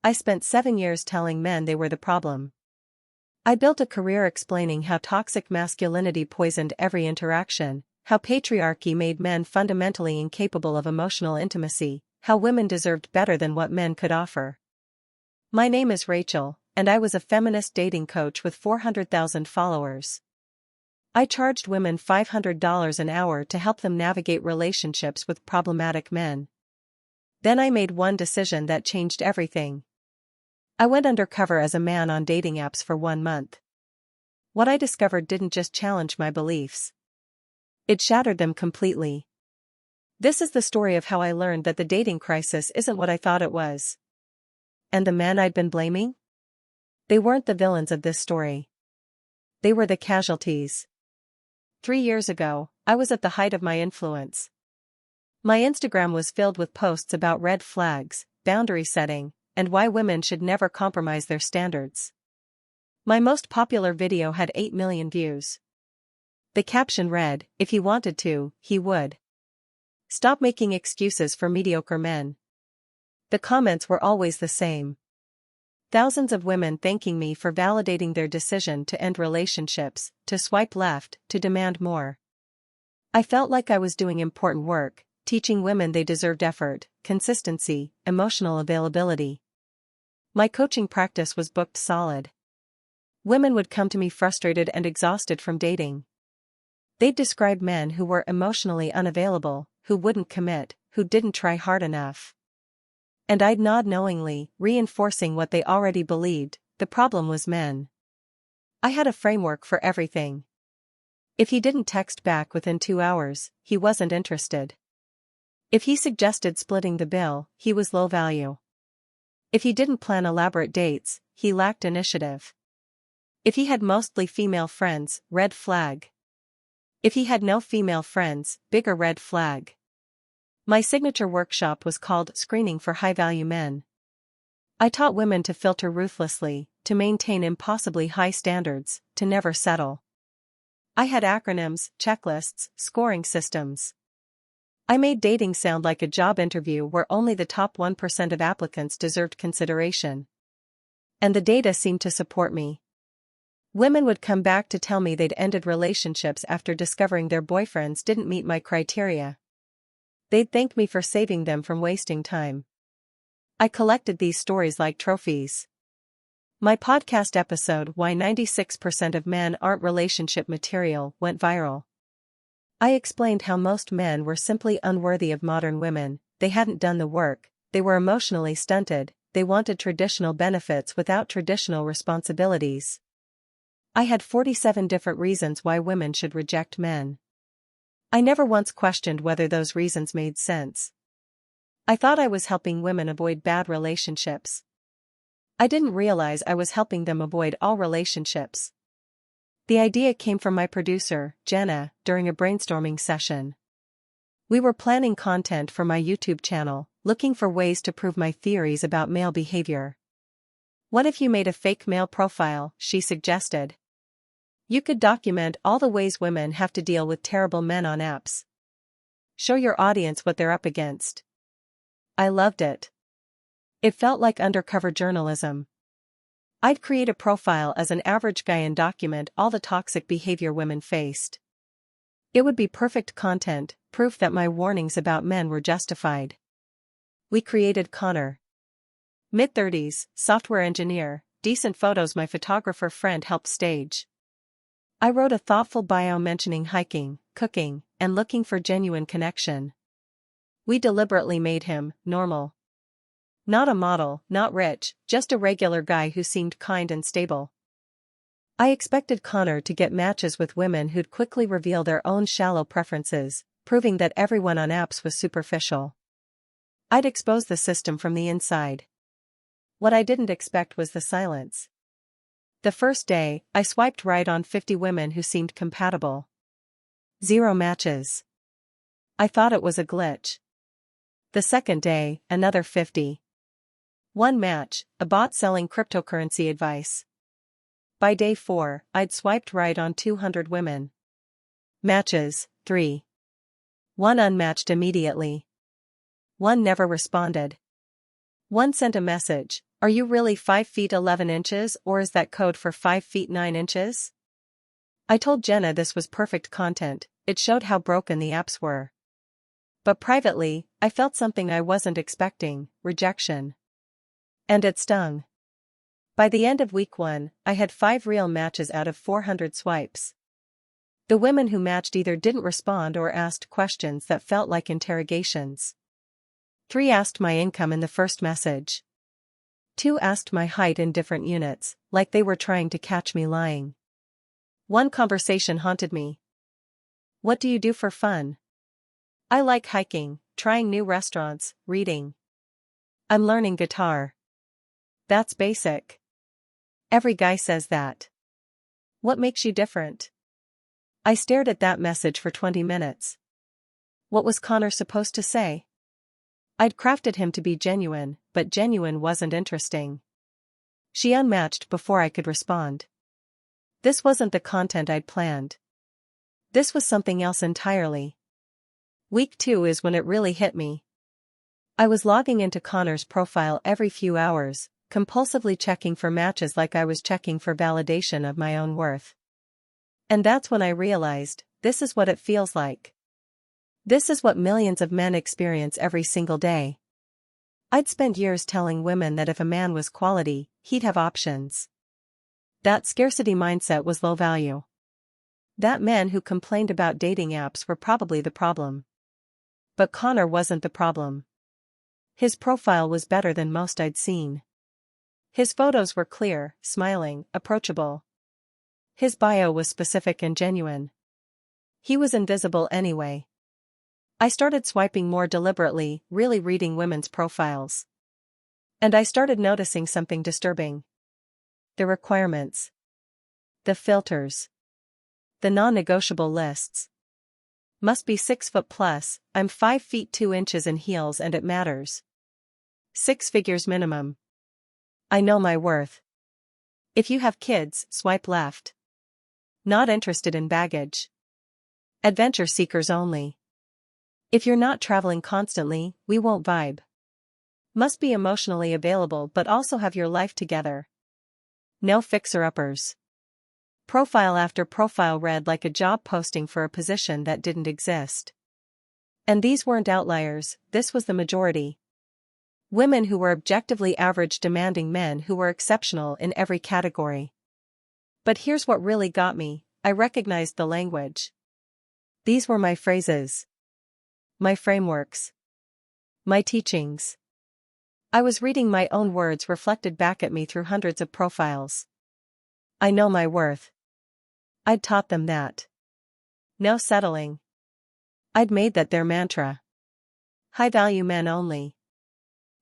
I spent 7 years telling men they were the problem. I built a career explaining how toxic masculinity poisoned every interaction, how patriarchy made men fundamentally incapable of emotional intimacy, how women deserved better than what men could offer. My name is Rachel, and I was a feminist dating coach with 400,000 followers. I charged women $500 an hour to help them navigate relationships with problematic men. Then I made one decision that changed everything. I went undercover as a man on dating apps for 1 month. What I discovered didn't just challenge my beliefs. It shattered them completely. This is the story of how I learned that the dating crisis isn't what I thought it was. And the men I'd been blaming? They weren't the villains of this story. They were the casualties. 3 years ago, I was at the height of my influence. My Instagram was filled with posts about red flags, boundary setting, and why women should never compromise their standards. My most popular video had 8 million views. The caption read, "If he wanted to, he would. Stop making excuses for mediocre men." The comments were always the same. Thousands of women thanking me for validating their decision to end relationships, to swipe left, to demand more. I felt like I was doing important work, teaching women they deserved effort, consistency, emotional availability. My coaching practice was booked solid. Women would come to me frustrated and exhausted from dating. They'd describe men who were emotionally unavailable, who wouldn't commit, who didn't try hard enough. And I'd nod knowingly, reinforcing what they already believed: the problem was men. I had a framework for everything. If he didn't text back within 2 hours, he wasn't interested. If he suggested splitting the bill, he was low value. If he didn't plan elaborate dates, he lacked initiative. If he had mostly female friends, red flag. If he had no female friends, bigger red flag. My signature workshop was called Screening for High-Value Men. I taught women to filter ruthlessly, to maintain impossibly high standards, to never settle. I had acronyms, checklists, scoring systems. I made dating sound like a job interview where only the top 1% of applicants deserved consideration. And the data seemed to support me. Women would come back to tell me they'd ended relationships after discovering their boyfriends didn't meet my criteria. They'd thank me for saving them from wasting time. I collected these stories like trophies. My podcast episode, "Why 96% of Men Aren't Relationship Material," went viral. I explained how most men were simply unworthy of modern women. They hadn't done the work, they were emotionally stunted, they wanted traditional benefits without traditional responsibilities. I had 47 different reasons why women should reject men. I never once questioned whether those reasons made sense. I thought I was helping women avoid bad relationships. I didn't realize I was helping them avoid all relationships. The idea came from my producer, Jenna, during a brainstorming session. We were planning content for my YouTube channel, looking for ways to prove my theories about male behavior. "What if you made a fake male profile?" she suggested. "You could document all the ways women have to deal with terrible men on apps. Show your audience what they're up against." I loved it. It felt like undercover journalism. I'd create a profile as an average guy and document all the toxic behavior women faced. It would be perfect content, proof that my warnings about men were justified. We created Connor. Mid-30s, software engineer, decent photos my photographer friend helped stage. I wrote a thoughtful bio mentioning hiking, cooking, and looking for genuine connection. We deliberately made him normal. Not a model, not rich, just a regular guy who seemed kind and stable. I expected Connor to get matches with women who'd quickly reveal their own shallow preferences, proving that everyone on apps was superficial. I'd expose the system from the inside. What I didn't expect was the silence. The first day, I swiped right on 50 women who seemed compatible. 0 matches. I thought it was a glitch. The second day, another 50. 1 match, a bot selling cryptocurrency advice. By day 4, I'd swiped right on 200 women. Matches, 3. 1 unmatched immediately. 1 never responded. 1 sent a message, Are you really 5 feet 11 inches, or is that code for 5 feet 9 inches? I told Jenna this was perfect content, it showed how broken the apps were. But privately, I felt something I wasn't expecting: rejection. And it stung. By the end of week 1, I had 5 real matches out of 400 swipes. The women who matched either didn't respond or asked questions that felt like interrogations. 3 asked my income in the first message. 2 asked my height in different units, like they were trying to catch me lying. One conversation haunted me. What do you do for fun? I like hiking, trying new restaurants, reading. I'm learning guitar. That's basic. Every guy says that. What makes you different? I stared at that message for 20 minutes. What was Connor supposed to say? I'd crafted him to be genuine, but genuine wasn't interesting. She unmatched before I could respond. This wasn't the content I'd planned. This was something else entirely. Week 2 is when it really hit me. I was logging into Connor's profile every few hours, compulsively checking for matches like I was checking for validation of my own worth. And that's when I realized, this is what it feels like. This is what millions of men experience every single day. I'd spent years telling women that if a man was quality, he'd have options. That scarcity mindset was low value. That men who complained about dating apps were probably the problem. But Connor wasn't the problem. His profile was better than most I'd seen. His photos were clear, smiling, approachable. His bio was specific and genuine. He was invisible anyway. I started swiping more deliberately, really reading women's profiles. And I started noticing something disturbing. The requirements. The filters. The non-negotiable lists. Must be 6 foot plus, I'm 5 feet 2 inches in heels and it matters. 6 figures minimum. I know my worth. If you have kids, swipe left. Not interested in baggage. Adventure seekers only. If you're not traveling constantly, we won't vibe. Must be emotionally available but also have your life together. No fixer-uppers. Profile after profile read like a job posting for a position that didn't exist. And these weren't outliers, this was the majority. Women who were objectively average demanding men who were exceptional in every category. But here's what really got me, I recognized the language. These were my phrases. My frameworks. My teachings. I was reading my own words reflected back at me through hundreds of profiles. I know my worth. I'd taught them that. No settling. I'd made that their mantra. High-value men only.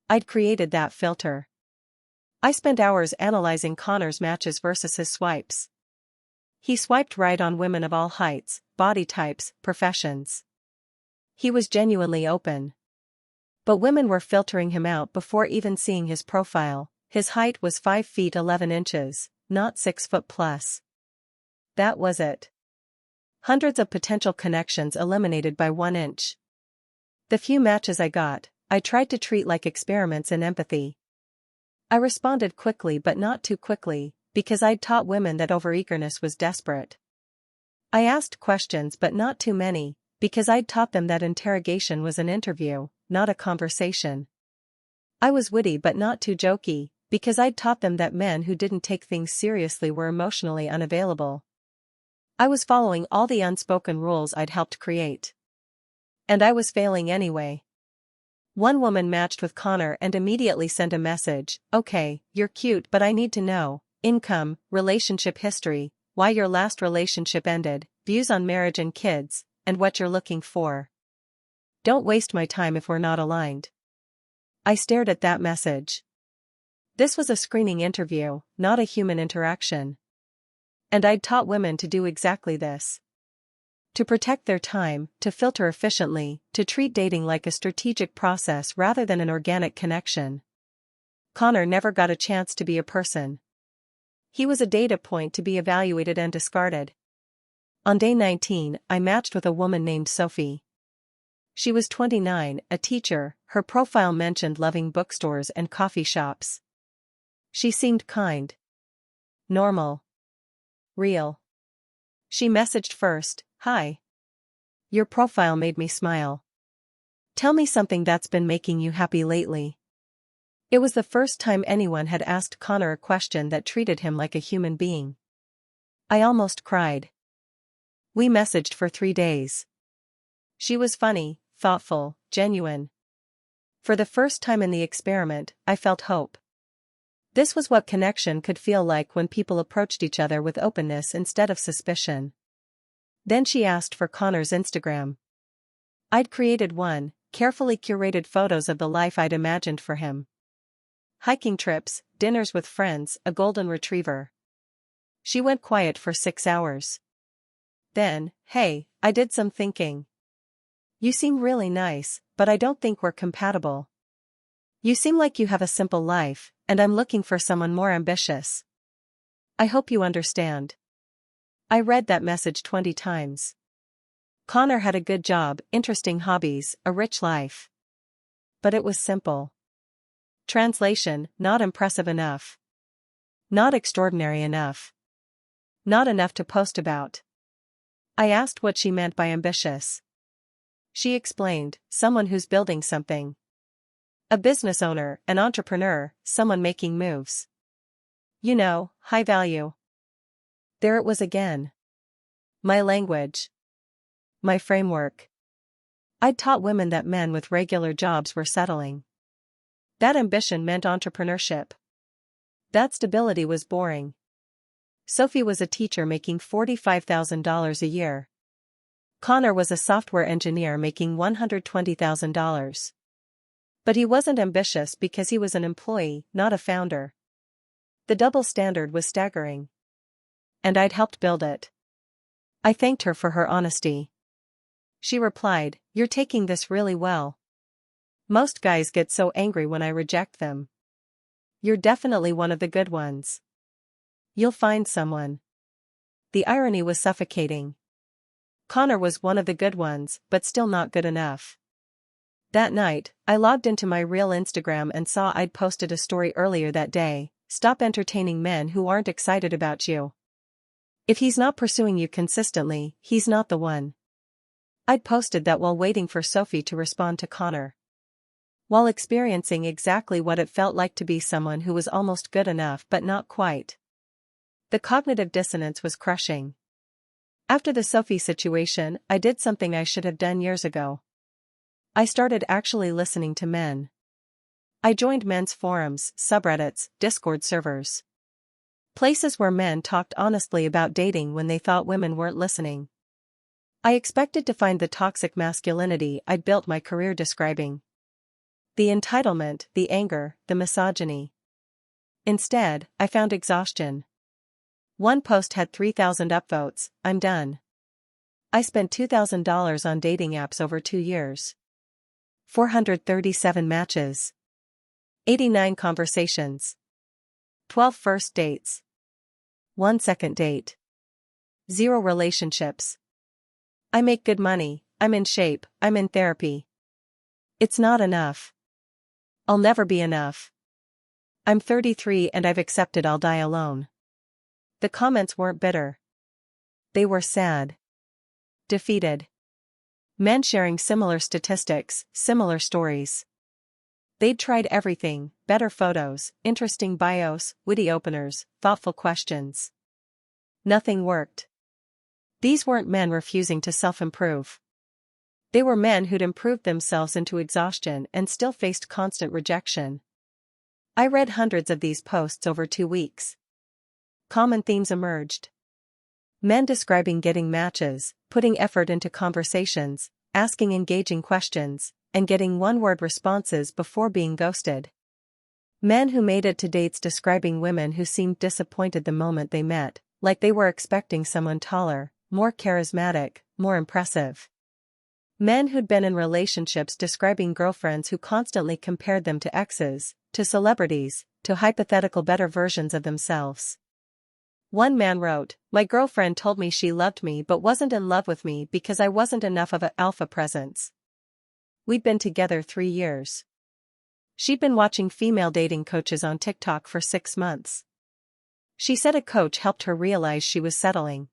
I'd created that filter. I spent hours analyzing Connor's matches versus his swipes. He swiped right on women of all heights, body types, professions. He was genuinely open. But women were filtering him out before even seeing his profile. His height was 5 feet 11 inches, not 6 foot plus. That was it. Hundreds of potential connections eliminated by 1 inch. The few matches I got, I tried to treat like experiments in empathy. I responded quickly but not too quickly, because I'd taught women that overeagerness was desperate. I asked questions but not too many, because I'd taught them that interrogation was an interview, not a conversation. I was witty but not too jokey, because I'd taught them that men who didn't take things seriously were emotionally unavailable. I was following all the unspoken rules I'd helped create. And I was failing anyway. One woman matched with Connor and immediately sent a message, "Okay, you're cute but I need to know, income, relationship history, why your last relationship ended, views on marriage and kids, and what you're looking for. Don't waste my time if we're not aligned." I stared at that message. This was a screening interview, not a human interaction. And I'd taught women to do exactly this. To protect their time, to filter efficiently, to treat dating like a strategic process rather than an organic connection. Connor never got a chance to be a person. He was a data point to be evaluated and discarded. On day 19, I matched with a woman named Sophie. She was 29, a teacher, her profile mentioned loving bookstores and coffee shops. She seemed kind. Normal. Real. She messaged first, "Hi. Your profile made me smile. Tell me something that's been making you happy lately." It was the first time anyone had asked Connor a question that treated him like a human being. I almost cried. We messaged for 3 days. She was funny, thoughtful, genuine. For the first time in the experiment, I felt hope. This was what connection could feel like when people approached each other with openness instead of suspicion. Then she asked for Connor's Instagram. I'd created one, carefully curated photos of the life I'd imagined for him. Hiking trips, dinners with friends, a golden retriever. She went quiet for 6 hours. Then, "Hey, I did some thinking. You seem really nice, but I don't think we're compatible. You seem like you have a simple life, and I'm looking for someone more ambitious. I hope you understand." I read that message 20 times. Connor had a good job, interesting hobbies, a rich life. But it was simple. Translation: not impressive enough. Not extraordinary enough. Not enough to post about. I asked what she meant by ambitious. She explained, someone who's building something. A business owner, an entrepreneur, someone making moves. You know, high value. There it was again. My language. My framework. I'd taught women that men with regular jobs were settling. That ambition meant entrepreneurship. That stability was boring. Sophie was a teacher making $45,000 a year. Connor was a software engineer making $120,000. But he wasn't ambitious because he was an employee, not a founder. The double standard was staggering. And I'd helped build it. I thanked her for her honesty. She replied, "You're taking this really well. Most guys get so angry when I reject them. You're definitely one of the good ones. You'll find someone." The irony was suffocating. Connor was one of the good ones, but still not good enough. That night, I logged into my real Instagram and saw I'd posted a story earlier that day: "Stop entertaining men who aren't excited about you. If he's not pursuing you consistently, he's not the one." I'd posted that while waiting for Sophie to respond to Connor. While experiencing exactly what it felt like to be someone who was almost good enough but not quite. The cognitive dissonance was crushing. After the Sophie situation, I did something I should have done years ago. I started actually listening to men. I joined men's forums, subreddits, Discord servers. Places where men talked honestly about dating when they thought women weren't listening. I expected to find the toxic masculinity I'd built my career describing. The entitlement, the anger, the misogyny. Instead, I found exhaustion. One post had 3,000 upvotes. "I'm done." I spent $2,000 on dating apps over 2 years. 437 matches. 89 conversations. 12 first dates. 1 second date. 0 relationships. I make good money, I'm in shape, I'm in therapy. It's not enough. I'll never be enough. I'm 33 and I've accepted I'll die alone. The comments weren't bitter. They were sad. Defeated. Men sharing similar statistics, similar stories. They'd tried everything: better photos, interesting bios, witty openers, thoughtful questions. Nothing worked. These weren't men refusing to self-improve. They were men who'd improved themselves into exhaustion and still faced constant rejection. I read hundreds of these posts over 2 weeks. Common themes emerged. Men describing getting matches, putting effort into conversations, asking engaging questions, and getting one-word responses before being ghosted. Men who made it to dates describing women who seemed disappointed the moment they met, like they were expecting someone taller, more charismatic, more impressive. Men who'd been in relationships describing girlfriends who constantly compared them to exes, to celebrities, to hypothetical better versions of themselves. One man wrote, "My girlfriend told me she loved me but wasn't in love with me because I wasn't enough of an alpha presence. We'd been together 3 years. She'd been watching female dating coaches on TikTok for 6 months. She said a coach helped her realize she was settling.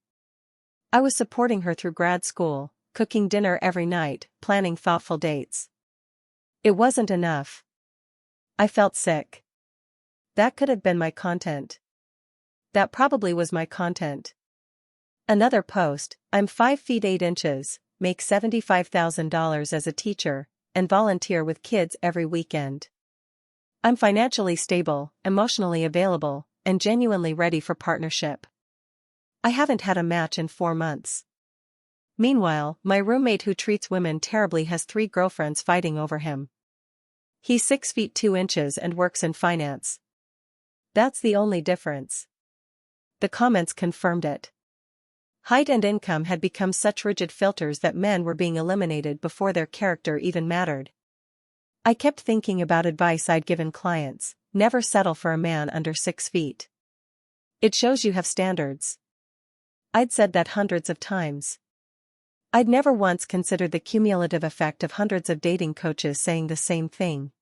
I was supporting her through grad school, cooking dinner every night, planning thoughtful dates. It wasn't enough. I felt sick. That could have been my content. That probably was my content. Another post: I'm 5 feet 8 inches, make $75,000 as a teacher, and volunteer with kids every weekend. I'm financially stable, emotionally available, and genuinely ready for partnership. I haven't had a match in 4 months. Meanwhile, my roommate who treats women terribly has 3 girlfriends fighting over him. He's 6 feet 2 inches and works in finance. That's the only difference. The comments confirmed it. Height and income had become such rigid filters that men were being eliminated before their character even mattered. I kept thinking about advice I'd given clients: never settle for a man under 6 feet. It shows you have standards. I'd said that hundreds of times. I'd never once considered the cumulative effect of hundreds of dating coaches saying the same thing.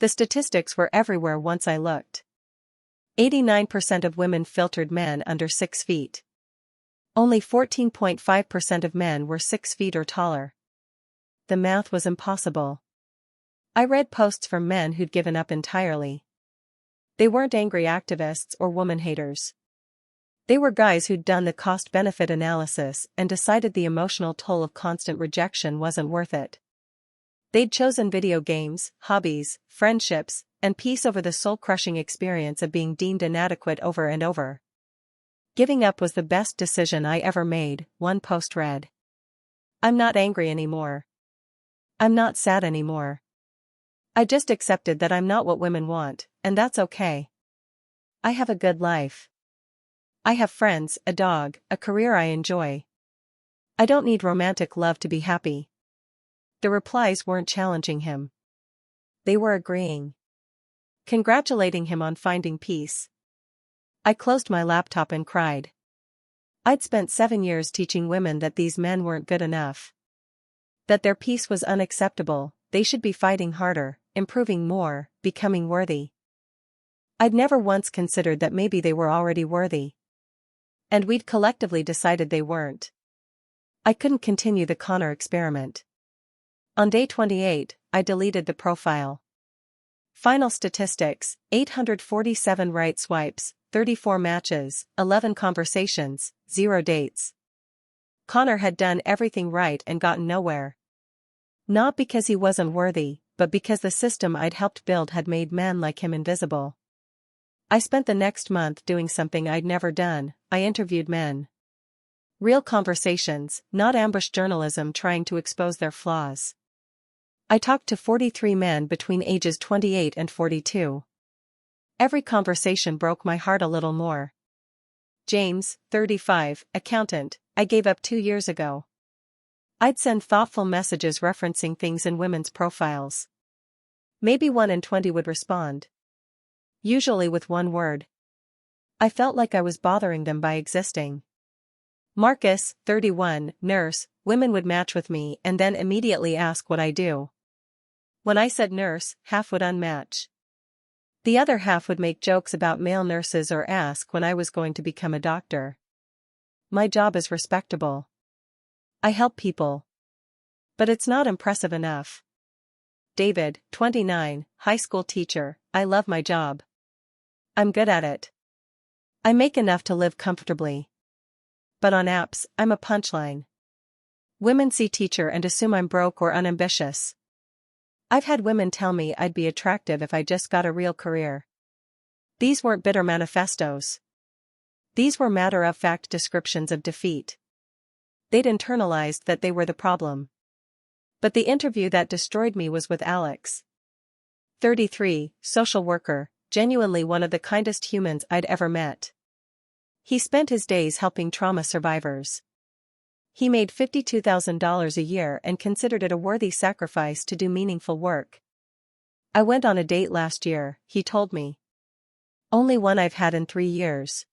The statistics were everywhere once I looked. 89% of women filtered men under 6 feet. Only 14.5% of men were 6 feet or taller. The math was impossible. I read posts from men who'd given up entirely. They weren't angry activists or woman haters. They were guys who'd done the cost-benefit analysis and decided the emotional toll of constant rejection wasn't worth it. They'd chosen video games, hobbies, friendships, and peace over the soul-crushing experience of being deemed inadequate over and over. Giving up was the best decision I ever made, one post read. I'm not angry anymore. I'm not sad anymore. I just accepted that I'm not what women want, and that's okay. I have a good life. I have friends, a dog, a career I enjoy. I don't need romantic love to be happy. The replies weren't challenging him. They were agreeing. Congratulating him on finding peace. I closed my laptop and cried. I'd spent 7 years teaching women that these men weren't good enough. That their peace was unacceptable, they should be fighting harder, improving more, becoming worthy. I'd never once considered that maybe they were already worthy. And we'd collectively decided they weren't. I couldn't continue the Connor experiment. On day 28, I deleted the profile. Final statistics: 847 right swipes, 34 matches, 11 conversations, 0 dates. Connor had done everything right and gotten nowhere. Not because he wasn't worthy, but because the system I'd helped build had made men like him invisible. I spent the next month doing something I'd never done: I interviewed men. Real conversations, not ambush journalism trying to expose their flaws. I talked to 43 men between ages 28 and 42. Every conversation broke my heart a little more. James, 35, accountant, I gave up 2 years ago. I'd send thoughtful messages referencing things in women's profiles. Maybe 1 in 20 would respond. Usually with one word. I felt like I was bothering them by existing. Marcus, 31, nurse, women would match with me and then immediately ask what I do. When I said nurse, half would unmatch. The other half would make jokes about male nurses or ask when I was going to become a doctor. My job is respectable. I help people. But it's not impressive enough. David, 29, high school teacher, I love my job. I'm good at it. I make enough to live comfortably. But on apps, I'm a punchline. Women see teacher and assume I'm broke or unambitious. I've had women tell me I'd be attractive if I just got a real career. These weren't bitter manifestos. These were matter-of-fact descriptions of defeat. They'd internalized that they were the problem. But the interview that destroyed me was with Alex. 33, social worker, genuinely one of the kindest humans I'd ever met. He spent his days helping trauma survivors. He made $52,000 a year and considered it a worthy sacrifice to do meaningful work. I went on a date last year, he told me. Only one I've had in 3 years.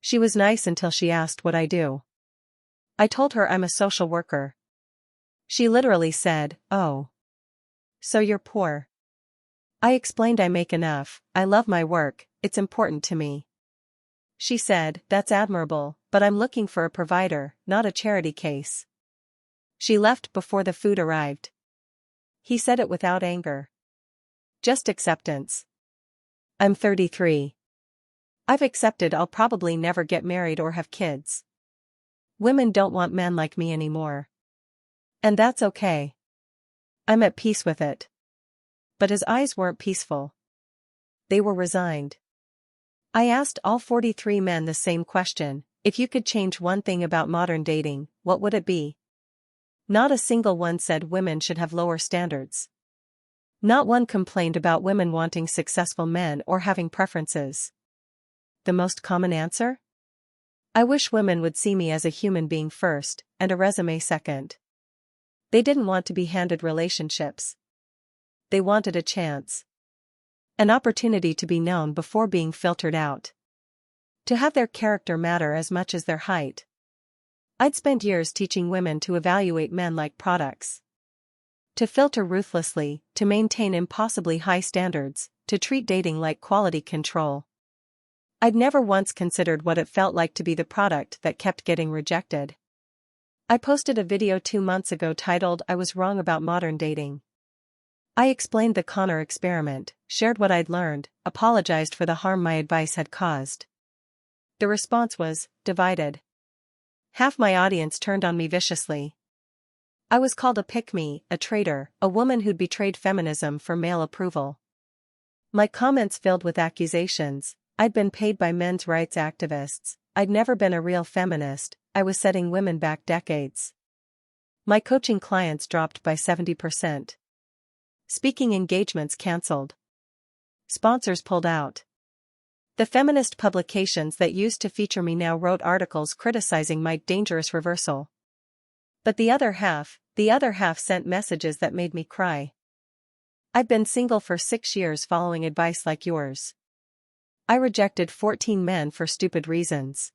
She was nice until she asked what I do. I told her I'm a social worker. She literally said, "Oh. So you're poor." I explained I make enough, I love my work, it's important to me. She said, "That's admirable, but I'm looking for a provider, not a charity case." She left before the food arrived. He said it without anger. Just acceptance. I'm 33. I've accepted I'll probably never get married or have kids. Women don't want men like me anymore. And that's okay. I'm at peace with it. But his eyes weren't peaceful. They were resigned. I asked all 43 men the same question: if you could change one thing about modern dating, what would it be? Not a single one said women should have lower standards. Not one complained about women wanting successful men or having preferences. The most common answer? I wish women would see me as a human being first, and a resume second. They didn't want to be handed relationships. They wanted a chance. An opportunity to be known before being filtered out. To have their character matter as much as their height. I'd spent years teaching women to evaluate men like products. To filter ruthlessly, to maintain impossibly high standards, to treat dating like quality control. I'd never once considered what it felt like to be the product that kept getting rejected. I posted a video 2 months ago titled "I Was Wrong About Modern Dating." I explained the Connor experiment, shared what I'd learned, apologized for the harm my advice had caused. The response was divided. Half my audience turned on me viciously. I was called a pick-me, a traitor, a woman who'd betrayed feminism for male approval. My comments filled with accusations. I'd been paid by men's rights activists, I'd never been a real feminist, I was setting women back decades. My coaching clients dropped by 70%. Speaking engagements cancelled. Sponsors pulled out. The feminist publications that used to feature me now wrote articles criticizing my dangerous reversal. But the other half sent messages that made me cry. I've been single for 6 years following advice like yours. I rejected 14 men for stupid reasons.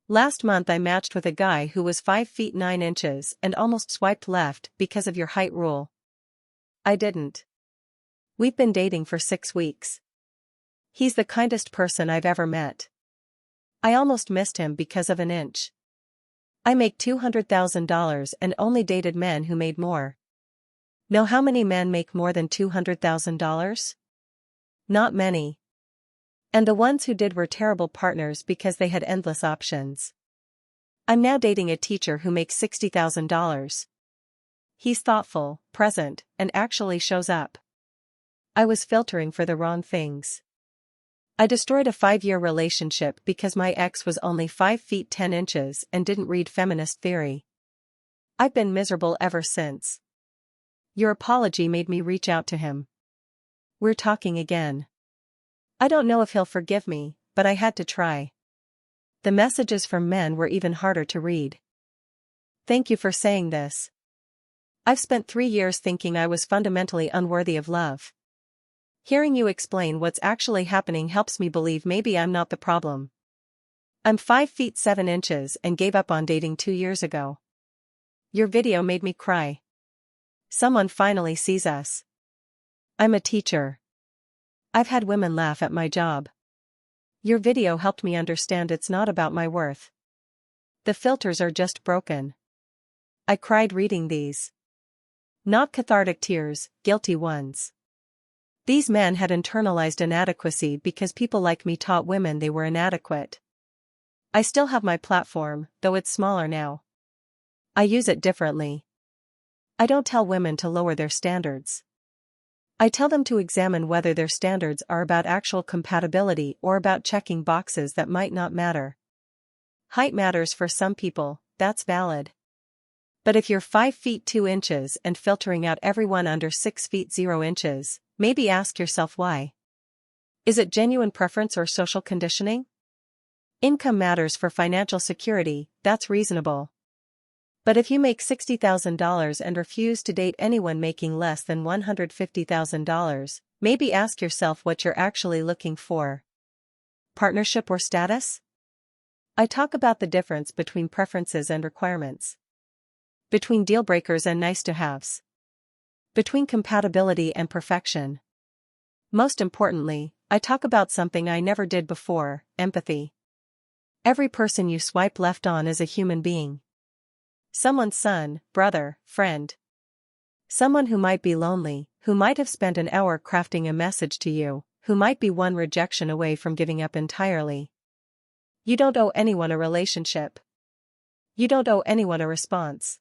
Last month I matched with a guy who was 5 feet 9 inches and almost swiped left because of your height rule. I didn't. We've been dating for 6 weeks. He's the kindest person I've ever met. I almost missed him because of an inch. I make $200,000 and only dated men who made more. Know how many men make more than $200,000? Not many. And the ones who did were terrible partners because they had endless options. I'm now dating a teacher who makes $60,000. He's thoughtful, present, and actually shows up. I was filtering for the wrong things. I destroyed a 5-year relationship because my ex was only 5 feet 10 inches and didn't read feminist theory. I've been miserable ever since. Your apology made me reach out to him. We're talking again. I don't know if he'll forgive me, but I had to try. The messages from men were even harder to read. Thank you for saying this. I've spent 3 years thinking I was fundamentally unworthy of love. Hearing you explain what's actually happening helps me believe maybe I'm not the problem. I'm 5 feet 7 inches and gave up on dating 2 years ago. Your video made me cry. Someone finally sees us. I'm a teacher. I've had women laugh at my job. Your video helped me understand it's not about my worth. The filters are just broken. I cried reading these. Not cathartic tears, guilty ones. These men had internalized inadequacy because people like me taught women they were inadequate. I still have my platform, though it's smaller now. I use it differently. I don't tell women to lower their standards. I tell them to examine whether their standards are about actual compatibility or about checking boxes that might not matter. Height matters for some people, that's valid. But if you're 5 feet 2 inches and filtering out everyone under 6 feet 0 inches, maybe ask yourself why. Is it genuine preference or social conditioning? Income matters for financial security, that's reasonable. But if you make $60,000 and refuse to date anyone making less than $150,000, maybe ask yourself what you're actually looking for. Partnership or status? I talk about the difference between preferences and requirements. Between deal breakers and nice-to-haves. Between compatibility and perfection. Most importantly, I talk about something I never did before: empathy. Every person you swipe left on is a human being. Someone's son, brother, friend. Someone who might be lonely, who might have spent an hour crafting a message to you, who might be one rejection away from giving up entirely. You don't owe anyone a relationship. You don't owe anyone a response.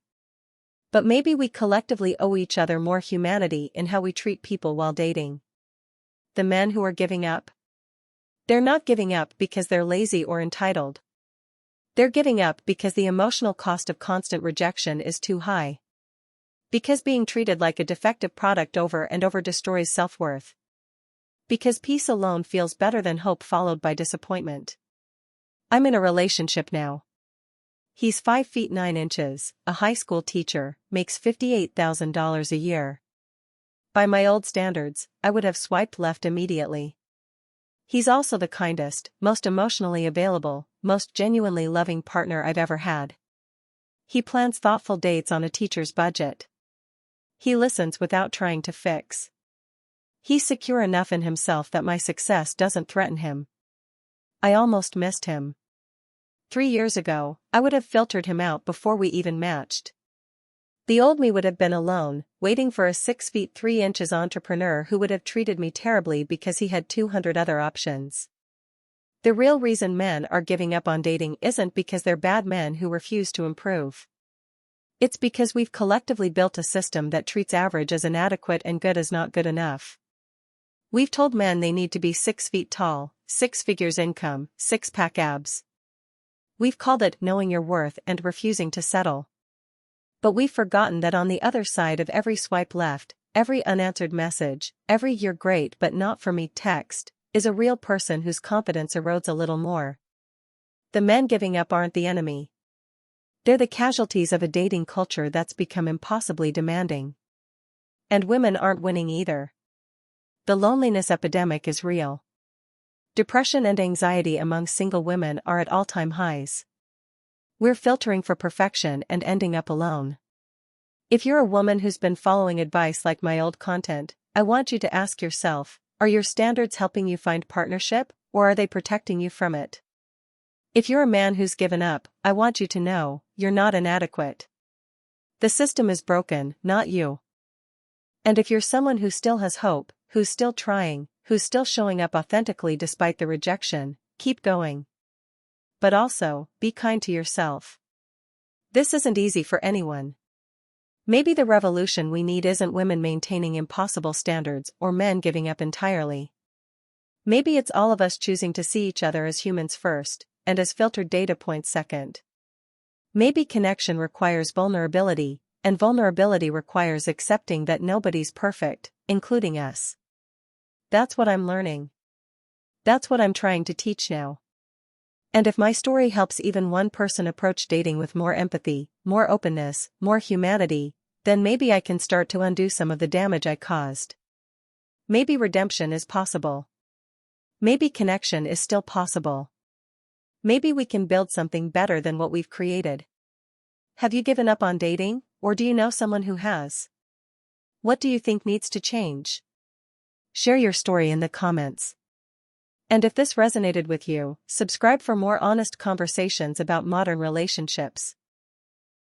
But maybe we collectively owe each other more humanity in how we treat people while dating. The men who are giving up. They're not giving up because they're lazy or entitled. They're giving up because the emotional cost of constant rejection is too high. Because being treated like a defective product over and over destroys self-worth. Because peace alone feels better than hope followed by disappointment. I'm in a relationship now. He's 5 feet 9 inches, a high school teacher, makes $58,000 a year. By my old standards, I would have swiped left immediately. He's also the kindest, most emotionally available, most genuinely loving partner I've ever had. He plans thoughtful dates on a teacher's budget. He listens without trying to fix. He's secure enough in himself that my success doesn't threaten him. I almost missed him. 3 years ago, I would have filtered him out before we even matched. The old me would have been alone, waiting for a 6 feet 3 inches entrepreneur who would have treated me terribly because he had 200 other options. The real reason men are giving up on dating isn't because they're bad men who refuse to improve. It's because we've collectively built a system that treats average as inadequate and good as not good enough. We've told men they need to be 6 feet tall, 6 figures income, 6-pack abs. We've called it knowing your worth and refusing to settle. But we've forgotten that on the other side of every swipe left, every unanswered message, every "you're great but not for me" text, is a real person whose confidence erodes a little more. The men giving up aren't the enemy. They're the casualties of a dating culture that's become impossibly demanding. And women aren't winning either. The loneliness epidemic is real. Depression and anxiety among single women are at all-time highs. We're filtering for perfection and ending up alone. If you're a woman who's been following advice like my old content, I want you to ask yourself, are your standards helping you find partnership, or are they protecting you from it? If you're a man who's given up, I want you to know, you're not inadequate. The system is broken, not you. And if you're someone who still has hope, who's still trying, who's still showing up authentically despite the rejection, keep going. But also, be kind to yourself. This isn't easy for anyone. Maybe the revolution we need isn't women maintaining impossible standards or men giving up entirely. Maybe it's all of us choosing to see each other as humans first, and as filtered data points second. Maybe connection requires vulnerability, and vulnerability requires accepting that nobody's perfect, including us. That's what I'm learning. That's what I'm trying to teach now. And if my story helps even one person approach dating with more empathy, more openness, more humanity, then maybe I can start to undo some of the damage I caused. Maybe redemption is possible. Maybe connection is still possible. Maybe we can build something better than what we've created. Have you given up on dating, or do you know someone who has? What do you think needs to change? Share your story in the comments. And if this resonated with you, subscribe for more honest conversations about modern relationships.